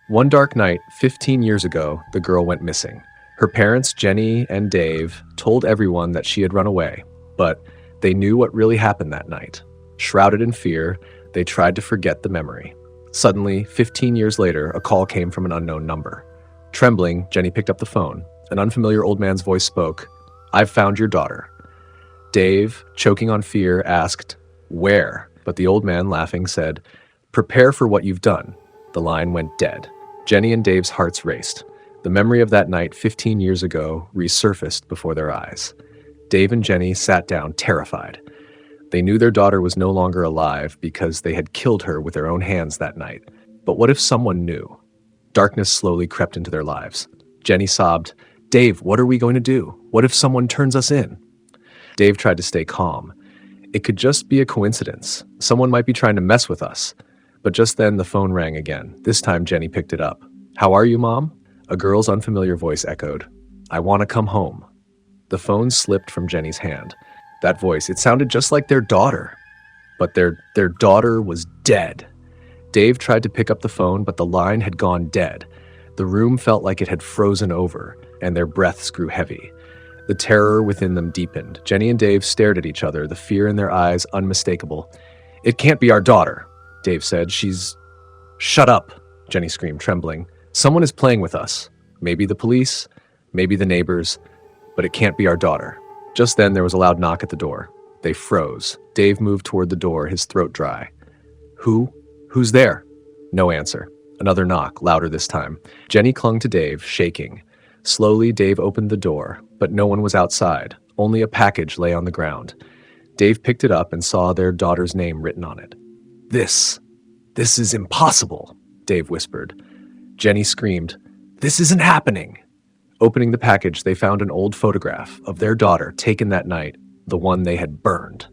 One dark night, 15 years ago, the girl went missing. Her parents, Jenny and Dave, told everyone that she had run away, but they knew what really happened that night. Shrouded in fear, they tried to forget the memory. Suddenly, 15 years later, a call came from an unknown number. Trembling, Jenny picked up the phone. An unfamiliar old man's voice spoke, "I've found your daughter." Dave, choking on fear, asked, "Where?" But the old man, laughing, said, "Prepare for what you've done." The line went dead. Jenny and Dave's hearts raced. The memory of that night 15 years ago resurfaced before their eyes. Dave and Jenny sat down, terrified. They knew their daughter was no longer alive because they had killed her with their own hands that night. But what if someone knew? Darkness slowly crept into their lives. Jenny sobbed, "Dave, what are we going to do? What if someone turns us in?" Dave tried to stay calm. It could just be a coincidence. Someone might be trying to mess with us. But just then the phone rang again. This time Jenny picked it up. "How are you, Mom?" A girl's unfamiliar voice echoed, "I want to come home." The phone slipped from Jenny's hand. That voice, it sounded just like their daughter. But their daughter was dead. Dave tried to pick up the phone, but the line had gone dead. The room felt like it had frozen over, and their breaths grew heavy. The terror within them deepened. Jenny and Dave stared at each other, the fear in their eyes unmistakable. "It can't be our daughter," Dave said. "Shut up," Jenny screamed, trembling. "Someone is playing with us. Maybe the police, maybe the neighbors, but it can't be our daughter." Just then there was a loud knock at the door. They froze. Dave moved toward the door, his throat dry. Who's there?" No answer. Another knock, louder this time. Jenny clung to Dave, shaking. Slowly, Dave opened the door, but no one was outside. Only a package lay on the ground. Dave picked it up and saw their daughter's name written on it. This is impossible," Dave whispered. Jenny screamed, "This isn't happening." Opening the package, they found an old photograph of their daughter taken that night, the one they had burned.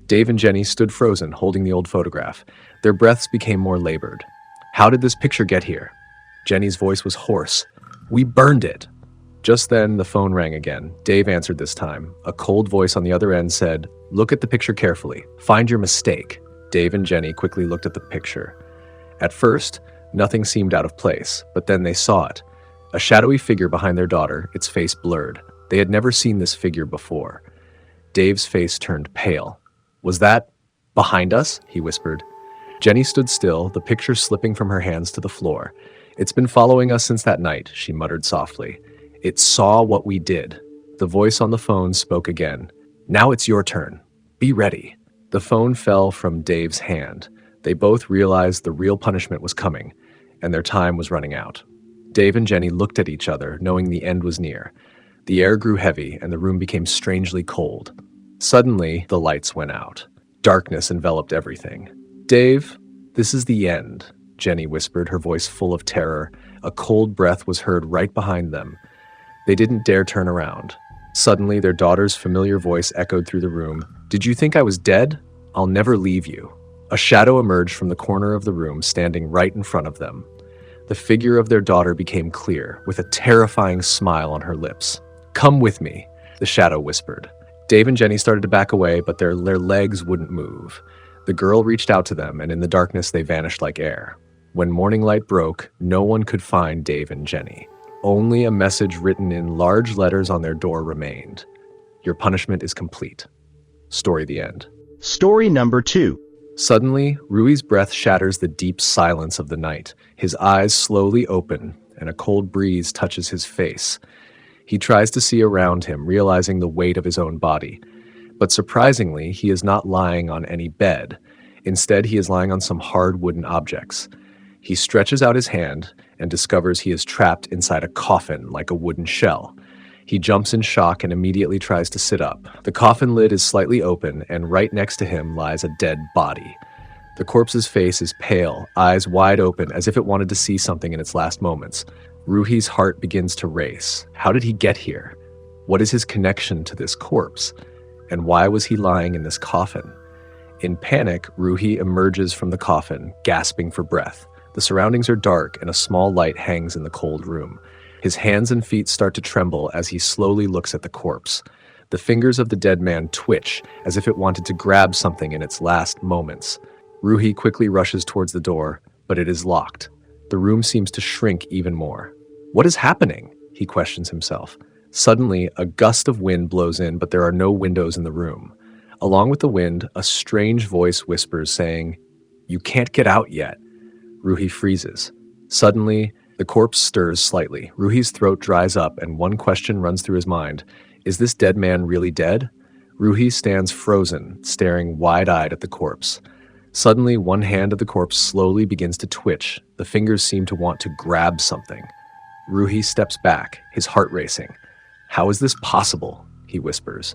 Dave and Jenny stood frozen, holding the old photograph. Their breaths became more labored. "How did this picture get here?" Jenny's voice was hoarse. "We burned it." Just then, the phone rang again. Dave answered this time. A cold voice on the other end said, "Look at the picture carefully. Find your mistake." Dave and Jenny quickly looked at the picture. At first, nothing seemed out of place, but then they saw it. A shadowy figure behind their daughter, its face blurred. They had never seen this figure before. Dave's face turned pale. "Was that behind us?" he whispered. Jenny stood still, the picture slipping from her hands to the floor. "It's been following us since that night," she muttered softly. "It saw what we did." The voice on the phone spoke again. "Now it's your turn. Be ready." The phone fell from Dave's hand. They both realized the real punishment was coming, and their time was running out. Dave and Jenny looked at each other, knowing the end was near. The air grew heavy, and the room became strangely cold. Suddenly, the lights went out. Darkness enveloped everything. "Dave, this is the end," Jenny whispered, her voice full of terror. A cold breath was heard right behind them. They didn't dare turn around. Suddenly, their daughter's familiar voice echoed through the room. "Did you think I was dead? I'll never leave you." A shadow emerged from the corner of the room, standing right in front of them. The figure of their daughter became clear, with a terrifying smile on her lips. "Come with me," the shadow whispered. Dave and Jenny started to back away, but their legs wouldn't move. The girl reached out to them, and in the darkness they vanished like air. When morning light broke, no one could find Dave and Jenny. Only a message written in large letters on their door remained. "Your punishment is complete." Story the end. Story number 2. Suddenly, Rui's breath shatters the deep silence of the night. His eyes slowly open, and a cold breeze touches his face. He tries to see around him, realizing the weight of his own body. But surprisingly, he is not lying on any bed. Instead, he is lying on some hard wooden objects. He stretches out his hand and discovers he is trapped inside a coffin like a wooden shell. He jumps in shock and immediately tries to sit up. The coffin lid is slightly open, and right next to him lies a dead body. The corpse's face is pale, eyes wide open as if it wanted to see something in its last moments. Ruhi's heart begins to race. How did he get here? What is his connection to this corpse? And why was he lying in this coffin? In panic, Ruhi emerges from the coffin, gasping for breath. The surroundings are dark, and a small light hangs in the cold room. His hands and feet start to tremble as he slowly looks at the corpse. The fingers of the dead man twitch, as if it wanted to grab something in its last moments. Ruhi quickly rushes towards the door, but it is locked. the room seems to shrink even more. What is happening? He questions himself. Suddenly, a gust of wind blows in, but there are no windows in the room. Along with the wind, a strange voice whispers, saying, "You can't get out yet." Ruhi freezes. Suddenly, the corpse stirs slightly. Ruhi's throat dries up, and one question runs through his mind. Is this dead man really dead? Ruhi stands frozen, staring wide-eyed at the corpse. Suddenly, one hand of the corpse slowly begins to twitch. The fingers seem to want to grab something. Ruhi steps back, his heart racing. "How is this possible?" he whispers.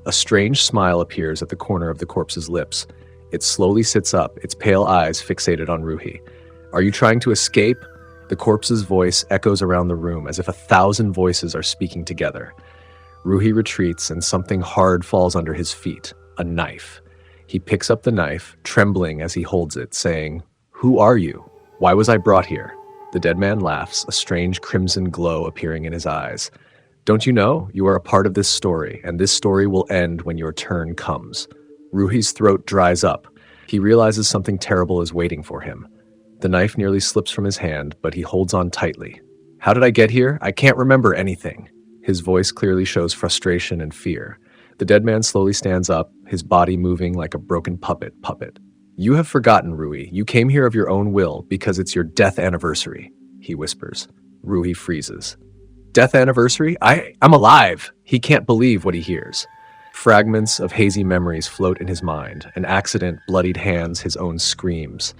A strange smile appears at the corner of the corpse's lips. It slowly sits up, its pale eyes fixated on Ruhi. "Are you trying to escape?" The corpse's voice echoes around the room as if 1,000 voices are speaking together. Ruhi retreats and something hard falls under his feet, a knife. He picks up the knife, trembling as he holds it, saying, "Who are you? Why was I brought here?" The dead man laughs, a strange crimson glow appearing in his eyes. "Don't you know? You are a part of this story, and this story will end when your turn comes." Ruhi's throat dries up. He realizes something terrible is waiting for him. The knife nearly slips from his hand, but he holds on tightly. "How did I get here? I can't remember anything." His voice clearly shows frustration and fear. The dead man slowly stands up, his body moving like a broken puppet. "You have forgotten, Ruhi. You came here of your own will because it's your death anniversary," he whispers. Ruhi freezes. "Death anniversary? I'm alive!" He can't believe what he hears. Fragments of hazy memories float in his mind. An accident, bloodied hands, his own screams.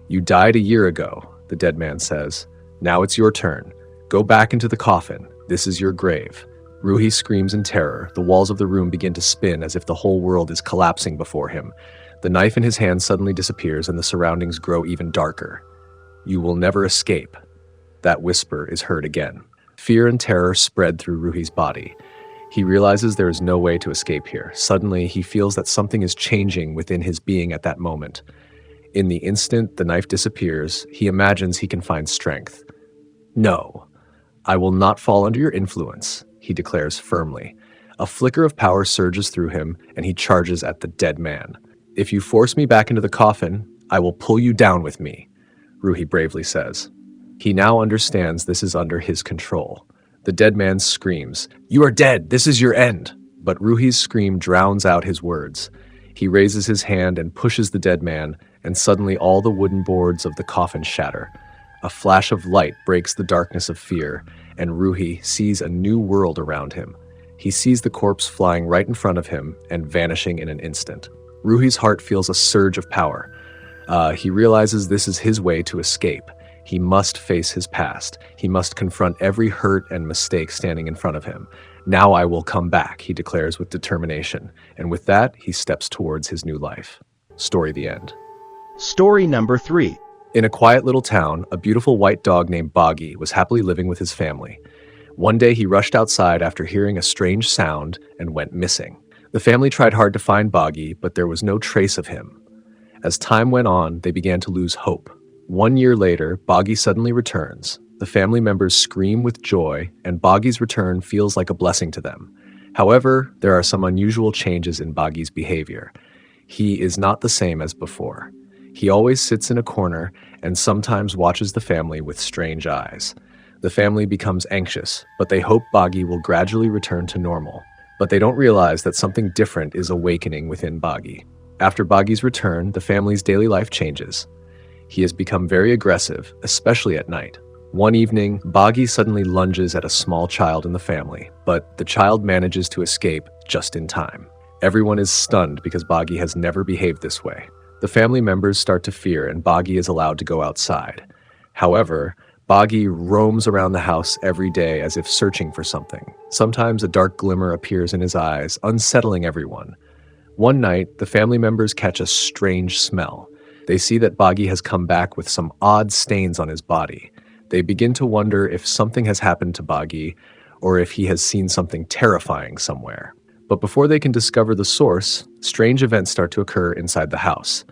"You died a year ago," the dead man says. "Now it's your turn. Go back into the coffin. This is your grave." Ruhi screams in terror. The walls of the room begin to spin as if the whole world is collapsing before him. The knife in his hand suddenly disappears and the surroundings grow even darker. "You will never escape." That whisper is heard again. Fear and terror spread through Ruhi's body. He realizes there is no way to escape here. Suddenly, he feels that something is changing within his being at that moment. In the instant the knife disappears, he imagines he can find strength. "No, I will not fall under your influence," he declares firmly. A flicker of power surges through him, and he charges at the dead man. "If you force me back into the coffin, I will pull you down with me," Ruhi bravely says. He now understands this is under his control. The dead man screams, "You are dead! This is your end!" But Ruhi's scream drowns out his words. He raises his hand and pushes the dead man, and suddenly all the wooden boards of the coffin shatter. A flash of light breaks the darkness of fear, and Ruhi sees a new world around him. He sees the corpse flying right in front of him and vanishing in an instant. Ruhi's heart feels a surge of power. He realizes this is his way to escape. He must face his past. He must confront every hurt and mistake standing in front of him. "Now I will come back," he declares with determination. And with that, he steps towards his new life. Story the end. Story number 3. In a quiet little town, a beautiful white dog named Boggy was happily living with his family. One day he rushed outside after hearing a strange sound and went missing. The family tried hard to find Boggy, but there was no trace of him. As time went on, they began to lose hope. 1 year later, Boggy suddenly returns. The family members scream with joy, and Boggy's return feels like a blessing to them. However, there are some unusual changes in Boggy's behavior. He is not the same as before. He always sits in a corner and sometimes watches the family with strange eyes. The family becomes anxious, but they hope Boggy will gradually return to normal. But they don't realize that something different is awakening within Boggy. After Boggy's return, the family's daily life changes. He has become very aggressive, especially at night. One evening, Boggy suddenly lunges at a small child in the family, but the child manages to escape just in time. Everyone is stunned because Boggy has never behaved this way. The family members start to fear, and Boggy is allowed to go outside. However, Boggy roams around the house every day as if searching for something. Sometimes a dark glimmer appears in his eyes, unsettling everyone. One night, the family members catch a strange smell. They see that Boggy has come back with some odd stains on his body. They begin to wonder if something has happened to Boggy, or if he has seen something terrifying somewhere. But before they can discover the source, strange events start to occur inside the house.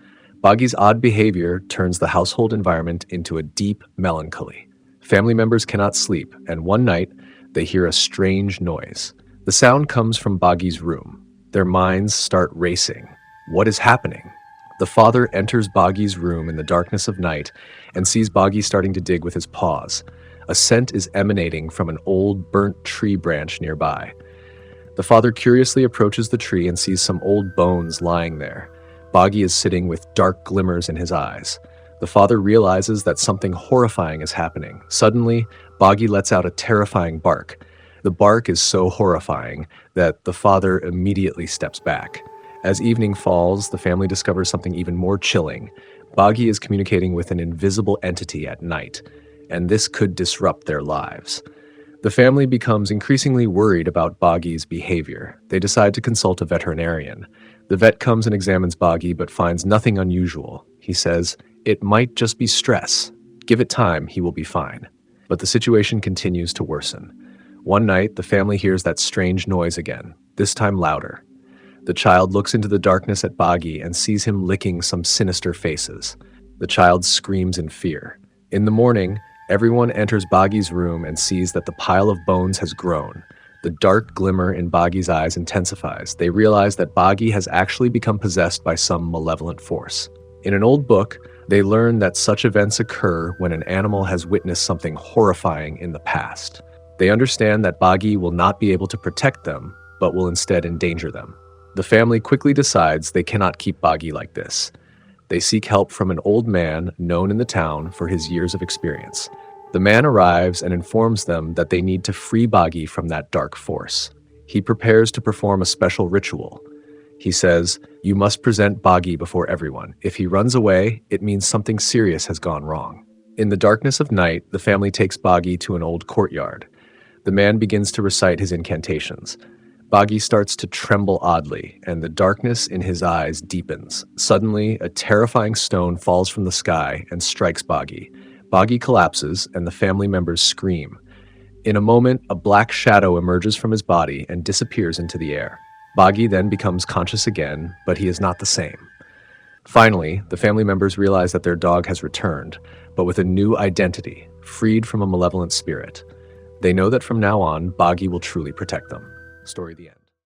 Boggy's odd behavior turns the household environment into a deep melancholy. Family members cannot sleep, and one night, they hear a strange noise. The sound comes from Boggy's room. Their minds start racing. What is happening? The father enters Boggy's room in the darkness of night and sees Boggy starting to dig with his paws. A scent is emanating from an old, burnt tree branch nearby. The father curiously approaches the tree and sees some old bones lying there. Boggy is sitting with dark glimmers in his eyes. The father realizes that something horrifying is happening. Suddenly, Boggy lets out a terrifying bark. The bark is so horrifying that the father immediately steps back. As evening falls, the family discovers something even more chilling. Boggy is communicating with an invisible entity at night, and this could disrupt their lives. The family becomes increasingly worried about Boggy's behavior. They decide to consult a veterinarian. The vet comes and examines Boggy but finds nothing unusual. He says, "It might just be stress. Give it time, he will be fine." But the situation continues to worsen. One night, the family hears that strange noise again, this time louder. The child looks into the darkness at Boggy and sees him licking some sinister faces. The child screams in fear. In the morning, everyone enters Boggy's room and sees that the pile of bones has grown. The dark glimmer in Boggy's eyes intensifies. They realize that Boggy has actually become possessed by some malevolent force. In an old book, they learn that such events occur when an animal has witnessed something horrifying in the past. They understand that Boggy will not be able to protect them, but will instead endanger them. The family quickly decides they cannot keep Boggy like this. They seek help from an old man known in the town for his years of experience. The man arrives and informs them that they need to free Boggy from that dark force. He prepares to perform a special ritual. He says, "You must present Boggy before everyone. If he runs away, it means something serious has gone wrong." In the darkness of night, the family takes Boggy to an old courtyard. The man begins to recite his incantations. Boggy starts to tremble oddly, and the darkness in his eyes deepens. Suddenly, a terrifying stone falls from the sky and strikes Boggy. Boggy collapses, and the family members scream. In a moment, a black shadow emerges from his body and disappears into the air. Boggy then becomes conscious again, but he is not the same. Finally, the family members realize that their dog has returned, but with a new identity, freed from a malevolent spirit. They know that from now on, Boggy will truly protect them. Story the end.